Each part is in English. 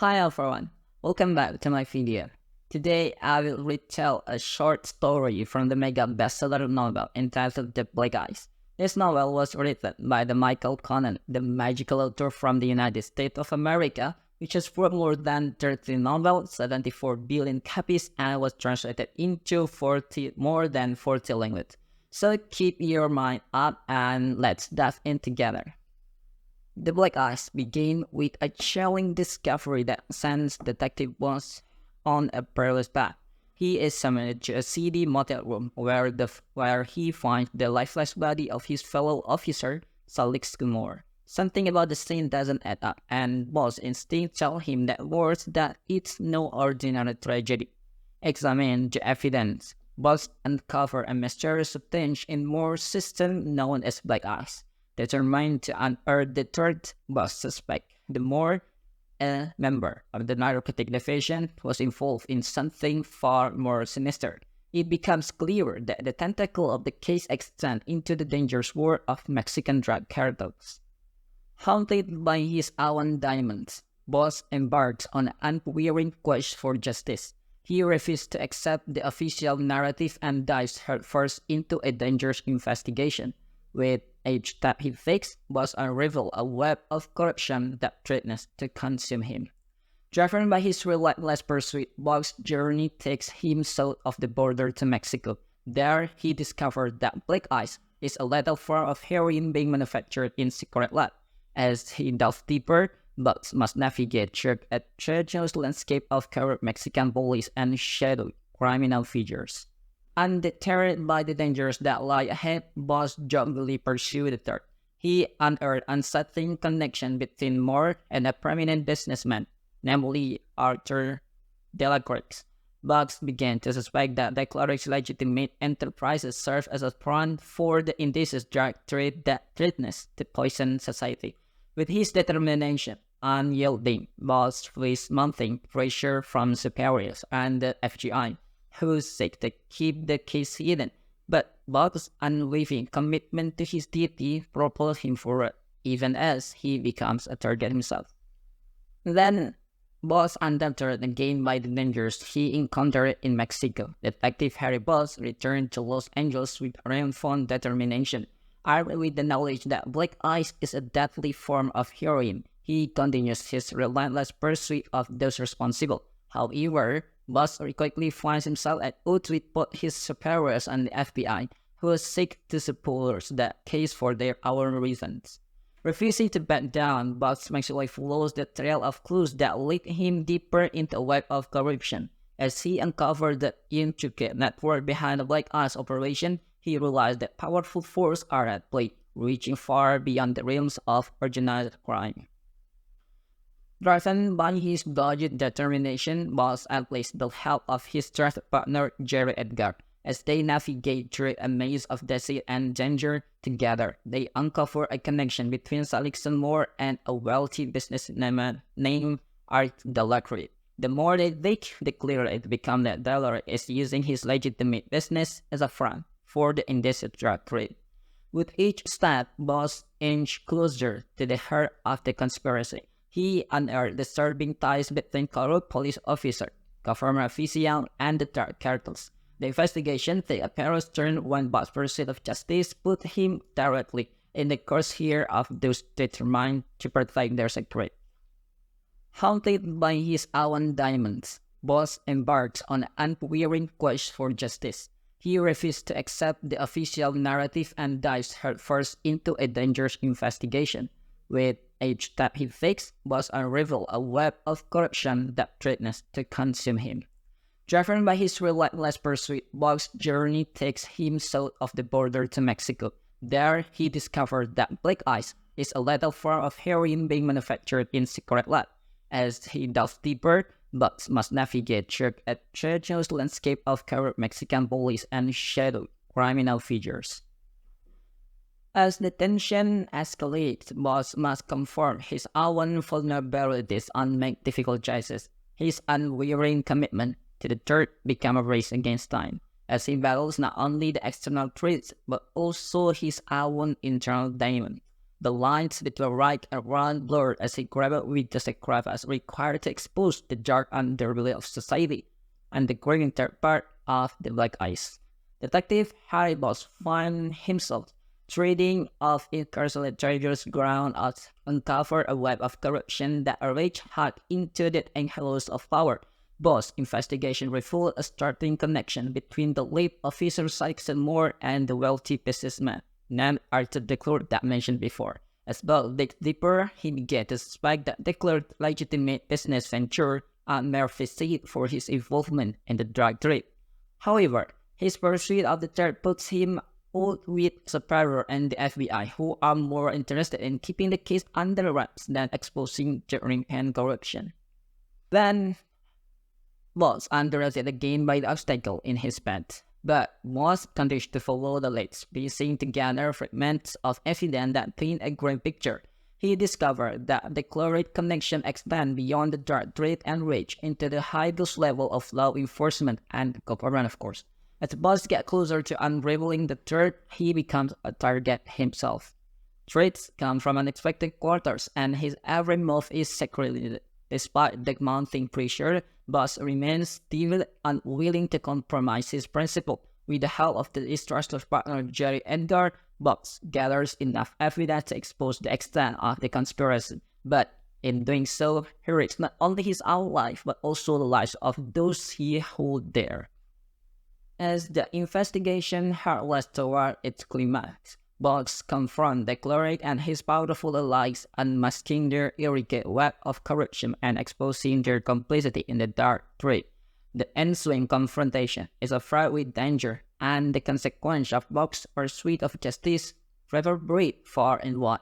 Hi everyone, welcome back to my video. Today I will retell a short story from the mega bestseller novel entitled The Black Eyes. This novel was written by the Michael Connelly, the magical author from the United States of America, which has sold more than 30 novels, 74 billion copies, and was translated into more than 40 languages. So keep your mind up and let's dive in together. The Black Eyes begin with a chilling discovery that sends Detective Bosch on a perilous path. He is summoned to a seedy motel room where he finds the lifeless body of his fellow officer, Salix Kumor. Something about the scene doesn't add up, and Bosch's instincts tell him that it's no ordinary tragedy. Examine the evidence. Bosch uncover a mysterious change in Moore's system known as Black Eyes. Determined to unearth the third Bosch suspect, the more a member of the narcotic division was involved in something far more sinister. It becomes clear that the tentacle of the case extends into the dangerous world of Mexican drug cartels. Haunted by his own diamonds, Bosch embarks on an unwearying quest for justice. He refuses to accept the official narrative and dives headfirst into a dangerous investigation. With each step he takes, Bosch unravels a web of corruption that threatens to consume him. Driven by his relentless pursuit, Bosch's journey takes him south of the border to Mexico. There, he discovers that Black Ice is a lethal form of heroin being manufactured in secret lab. As he delves deeper, Bosch must navigate through a treacherous landscape of corrupt Mexican police and shadowy criminal figures. Undeterred by the dangers that lie ahead, Bosch jovially pursued the third. He unearthed unsettling connection between Moore and a prominent businessman, namely Arthur Delacroix. Bosch began to suspect that Delacroix's legitimate enterprises serve as a front for the indigenous drug trade that threatens to poison society. With his determination unyielding, Bosch faced mounting pressure from superiors and the FGI, who seek to keep the case hidden, but Bosch's unwavering commitment to his duty propels him forward, even as he becomes a target himself. Then, Bosch undeterred again by the dangers he encountered in Mexico. Detective Harry Bosch returned to Los Angeles with triumphant determination. Armed with the knowledge that Black Ice is a deadly form of heroin, he continues his relentless pursuit of those responsible. However, Bosch quickly finds himself at odds with both his superiors and the FBI, who seek to support the case for their own reasons. Refusing to back down, Bosch actually follows the trail of clues that lead him deeper into a web of corruption. As he uncovered the intricate network behind the Black Ice operation, he realized that powerful forces are at play, reaching far beyond the realms of organized crime. Driven by his dogged determination, Bosch enlists the help of his trusted partner Jerry Edgar. As they navigate through a maze of deceit and danger together, they uncover a connection between Salix Moore and a wealthy businessman named Art Delacroix. The more they dig, the clearer it becomes that Delacroix is using his legitimate business as a front for the illicit drug trade. With each step, Bosch inches closer to the heart of the conspiracy. He unearthed disturbing ties between corrupt police officers, government officials, and the drug cartels. The investigation takes a perilous turn when Bosch's pursuit of justice put him directly in the crosshair of those determined to protect their secret. Haunted by his own diamonds, Bosch embarks on an unwearying quest for justice. He refuses to accept the official narrative and dives headfirst into a dangerous investigation. With each step he takes, Bosch unravels a web of corruption that threatens to consume him. Driven by his relentless pursuit, Bosch's journey takes him south of the border to Mexico. There, he discovers that Black Ice is a lethal form of heroin being manufactured in secret lab. As he delves deeper, Bosch must navigate through a treacherous landscape of corrupt Mexican police and shadowy criminal figures. As the tension escalates, Bosch must confront his own vulnerabilities and make difficult choices. His unwavering commitment to the third becomes a race against time, as he battles not only the external threats but also his own internal demon. The lines between right and wrong blurred as he grappled with the sacrifice required to expose the dark underbelly of society and the growing third part of the black ice. Detective Harry Bosch found himself trading off incarcerated treasures ground out uncover a web of corruption that reached hard into the enclosures of power. Bosch's investigation revealed a startling connection between the late officer Saxon Moore and the wealthy businessman named Arthur Declare that mentioned before. As Bosch digged deeper, he began to suspect that Declare's legitimate business venture and mere facade for his involvement in the drug trade. However, his pursuit of the third puts him out with Superior and the FBI, who are more interested in keeping the case under wraps than exposing the rampant corruption. Then, was underrated again by the obstacle in his path, but was continued to follow the leads, piecing together fragments of evidence that paint a grim picture. He discovered that the chloride connection extends beyond the dark trade and reach into the highest level of law enforcement and government, of course. As Buzz gets closer to unraveling the truth, he becomes a target himself. Threats come from unexpected quarters, and his every move is secreted. Despite the mounting pressure, Buzz remains still unwilling to compromise his principle. With the help of the distrusted partner Jerry Edgar, Buzz gathers enough evidence to expose the extent of the conspiracy. But in doing so, he risks not only his own life, but also the lives of those he holds dear. As the investigation hurtles toward its climax, Boggs confronts the cleric and his powerful allies, unmasking their intricate web of corruption and exposing their complicity in the dark trade. The ensuing confrontation is fraught with danger, and the consequence of Boggs' pursuit of justice reverberate far and wide.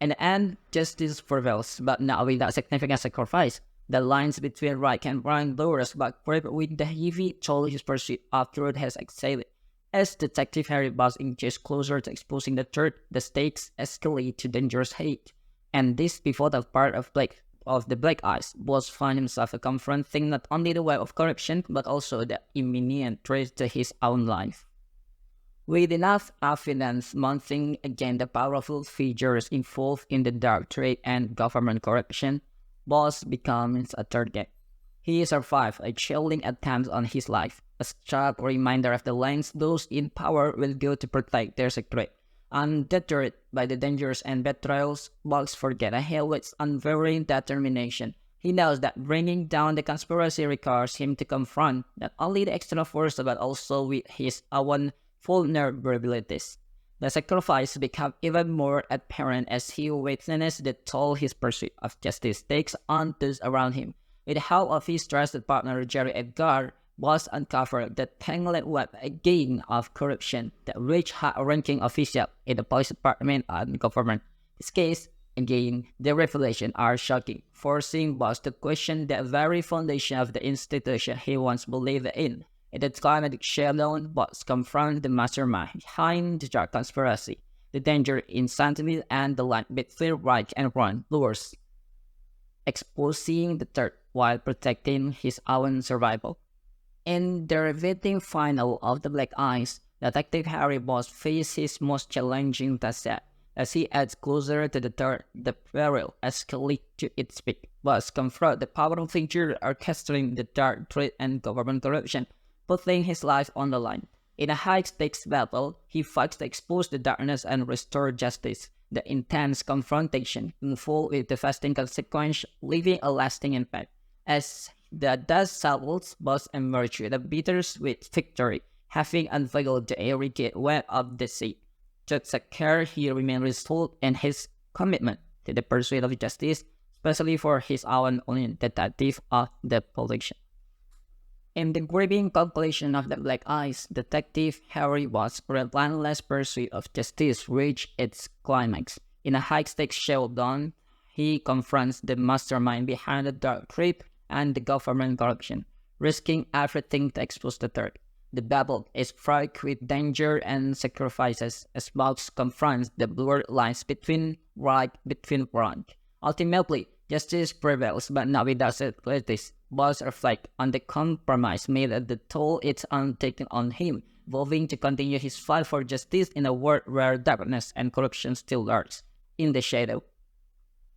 In the end, justice prevails, but not without significant sacrifice. The lines between right and wrong blurs but creep with the heavy toll his pursuit of truth has exhaled. As Detective Harry Bosch inches closer to exposing the truth, the stakes escalate to dangerous height. And this pivotal part of the Black Eyes, Bosch finds himself confronting not only the web of corruption, but also the imminent threat to his own life. With enough evidence mounting against the powerful figures involved in the dark trade and government corruption, Bosch becomes a target. He survived a chilling attempt on his life, a sharp reminder of the lengths those in power will go to protect their secret. Undeterred by the dangers and betrayals, Bosch forgets ahead with unwavering determination. He knows that bringing down the conspiracy requires him to confront not only the external force but also with his own vulnerabilities. The sacrifice becomes even more apparent as he witnesses the toll his pursuit of justice takes on those around him. With the help of his trusted partner Jerry Edgar, Bosch uncovered the tangled web again of corruption that reached high-ranking officials in the police department and government. This case, again, the revelations are shocking, forcing Bosch to question the very foundation of the institution he once believed in. In the climatic showdown, Bosch confronts the mastermind behind the dark conspiracy, the danger, insanity, and the line between right and wrong blurs, exposing the third while protecting his own survival. In the riveting final of The Black Eyes, Detective Harry Bosch faces his most challenging task yet. As he adds closer to the third, the peril escalates to its peak. Bosch confronts the powerful figure orchestrating the dark trade and government corruption, putting his life on the line. In a high-stakes battle, he fights to expose the darkness and restore justice. The intense confrontation unfolds with devastating consequences, leaving a lasting impact. As the dust settles, Bosch emerges with a bittersweet victory, having unveiled the intricate web of deceit. Just a care he remains resolute in his commitment to the pursuit of justice, especially for his own detective of the pollution. In the gripping conclusion of The Black Eyes, Detective Harry Bosch's relentless pursuit of justice reached its climax. In a high-stakes showdown, he confronts the mastermind behind the dark trade and the government corruption, risking everything to expose the third. The battle is fraught with danger and sacrifices as Bosch confronts the blurred lines between wrong. Ultimately, justice prevails, but not without sacrifice. Bosch reflects on the compromise made at the toll it's taken on him, vowing to continue his fight for justice in a world where darkness and corruption still lurks. in the shadow.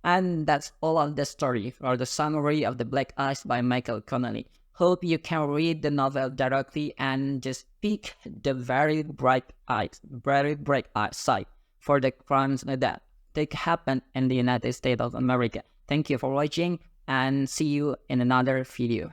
And that's all of the story, or the summary of The Black Eyes by Michael Connelly. Hope you can read the novel directly and just pick the very bright side for the crimes that take happen in the United States of America. Thank you for watching and see you in another video.